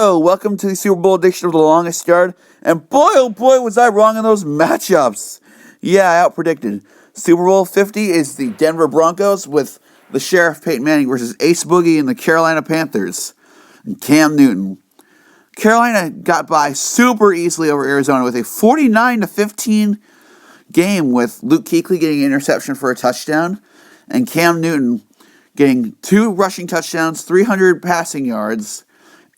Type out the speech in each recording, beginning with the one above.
Oh, welcome to the Super Bowl edition of The Longest Yard. And boy, oh boy, was I wrong in those matchups. Yeah, I outpredicted. Super Bowl 50 is the Denver Broncos with the Sheriff Peyton Manning versus Ace Boogie and the Carolina Panthers. And Cam Newton. Carolina got by super easily over Arizona with a 49-15 game with Luke Kuechly getting an interception for a touchdown and Cam Newton getting 2 rushing touchdowns, 300 passing yards,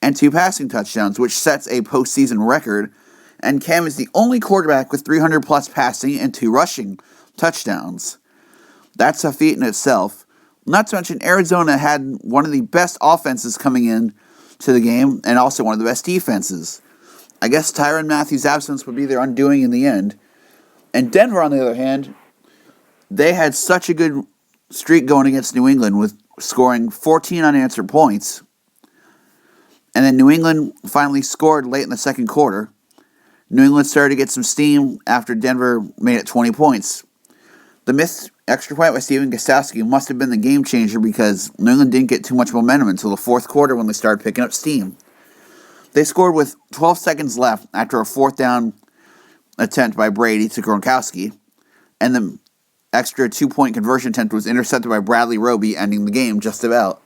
and 2 passing touchdowns, which sets a postseason record. And Cam is the only quarterback with 300-plus passing and 2 rushing touchdowns. That's a feat in itself. Not to mention, Arizona had one of the best offenses coming in to the game, and also one of the best defenses. I guess Tyrann Mathieu's absence would be their undoing in the end. And Denver, on the other hand, they had such a good streak going against New England with scoring 14 unanswered points. And then New England finally scored late in the second quarter. New England started to get some steam after Denver made it 20 points. The missed extra point by Stephen Gostkowski must have been the game changer because New England didn't get too much momentum until the fourth quarter when they started picking up steam. They scored with 12 seconds left after a fourth down attempt by Brady to Gronkowski, and the extra 2-point conversion attempt was intercepted by Bradley Roby, ending the game just about.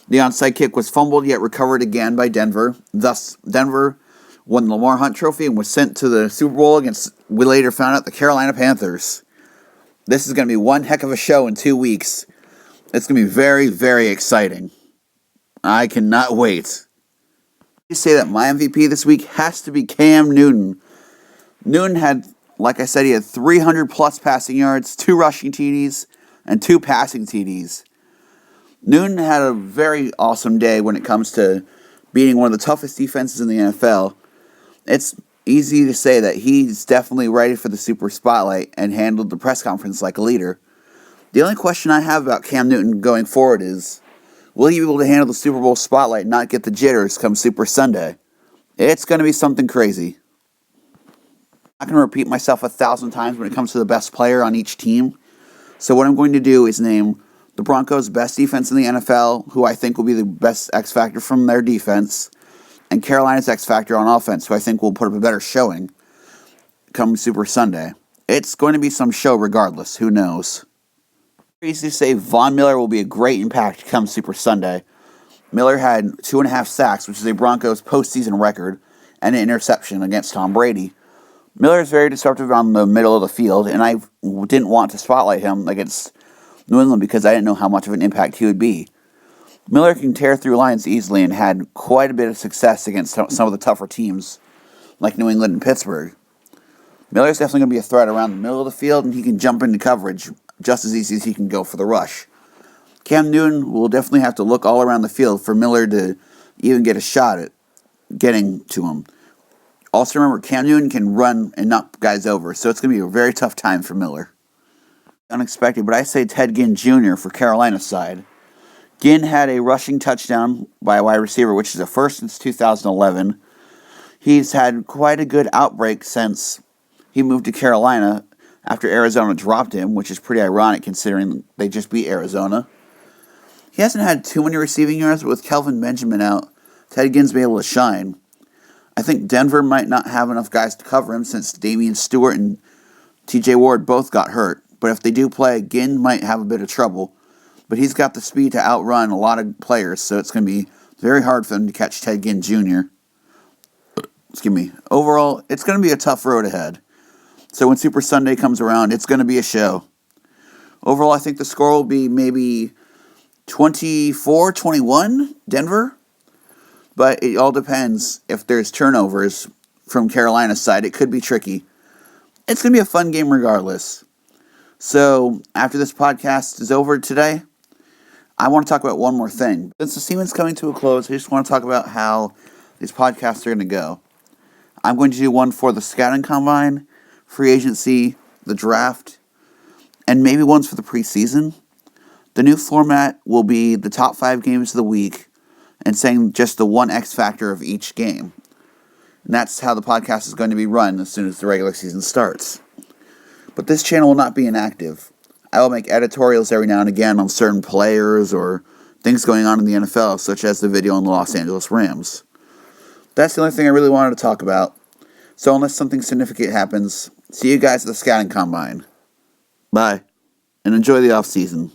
The onside kick was fumbled yet recovered again by Denver. Thus, Denver won the Lamar Hunt Trophy and was sent to the Super Bowl against, we later found out, the Carolina Panthers. This is going to be one heck of a show in 2 weeks. It's going to be very, very exciting. I cannot wait. I say that my MVP this week has to be Cam Newton. Newton had, like I said, he had 300-plus passing yards, 2 rushing TDs, and 2 passing TDs. Newton had a very awesome day when it comes to beating one of the toughest defenses in the NFL. It's easy to say that he's definitely ready for the super spotlight and handled the press conference like a leader. The only question I have about Cam Newton going forward is, will he be able to handle the Super Bowl spotlight and not get the jitters come Super Sunday? It's going to be something crazy. I'm not going to repeat myself 1,000 times when it comes to the best player on each team. So what I'm going to do is name the Broncos' best defense in the NFL, who I think will be the best X factor from their defense, and Carolina's X factor on offense, who I think will put up a better showing come Super Sunday. It's going to be some show regardless. Who knows? Easy to say Von Miller will be a great impact come Super Sunday. Miller had 2.5 sacks, which is a Broncos postseason record, and an interception against Tom Brady. Miller is very disruptive on the middle of the field, and I didn't want to spotlight him against New England because I didn't know how much of an impact he would be. Miller can tear through lines easily and had quite a bit of success against some of the tougher teams like New England and Pittsburgh. Miller's definitely going to be a threat around the middle of the field, and he can jump into coverage just as easy as he can go for the rush. Cam Newton will definitely have to look all around the field for Miller to even get a shot at getting to him. Also remember, Cam Newton can run and knock guys over, so it's going to be a very tough time for Miller. Unexpected, but I say Ted Ginn Jr. for Carolina's side. Ginn had a rushing touchdown by a wide receiver, which is a first since 2011. He's had quite a good outbreak since he moved to Carolina after Arizona dropped him, which is pretty ironic considering they just beat Arizona. He hasn't had too many receiving yards, but with Kelvin Benjamin out, Ted Ginn's been able to shine. I think Denver might not have enough guys to cover him since Damian Stewart and TJ Ward both got hurt. But if they do play, Ginn might have a bit of trouble. But he's got the speed to outrun a lot of players, so it's going to be very hard for them to catch Ted Ginn Jr. Overall, it's going to be a tough road ahead. So when Super Sunday comes around, it's going to be a show. Overall, I think the score will be maybe 24-21, Denver. But it all depends if there's turnovers from Carolina's side. It could be tricky. It's going to be a fun game regardless. So, after this podcast is over today, I want to talk about one more thing. Since the season's coming to a close, I just want to talk about how these podcasts are going to go. I'm going to do one for the scouting combine, free agency, the draft, and maybe ones for the preseason. The new format will be the top 5 games of the week and saying just the one X factor of each game. And that's how the podcast is going to be run as soon as the regular season starts. But this channel will not be inactive. I will make editorials every now and again on certain players or things going on in the NFL, such as the video on the Los Angeles Rams. That's the only thing I really wanted to talk about. So unless something significant happens, see you guys at the scouting combine. Bye, and enjoy the off season.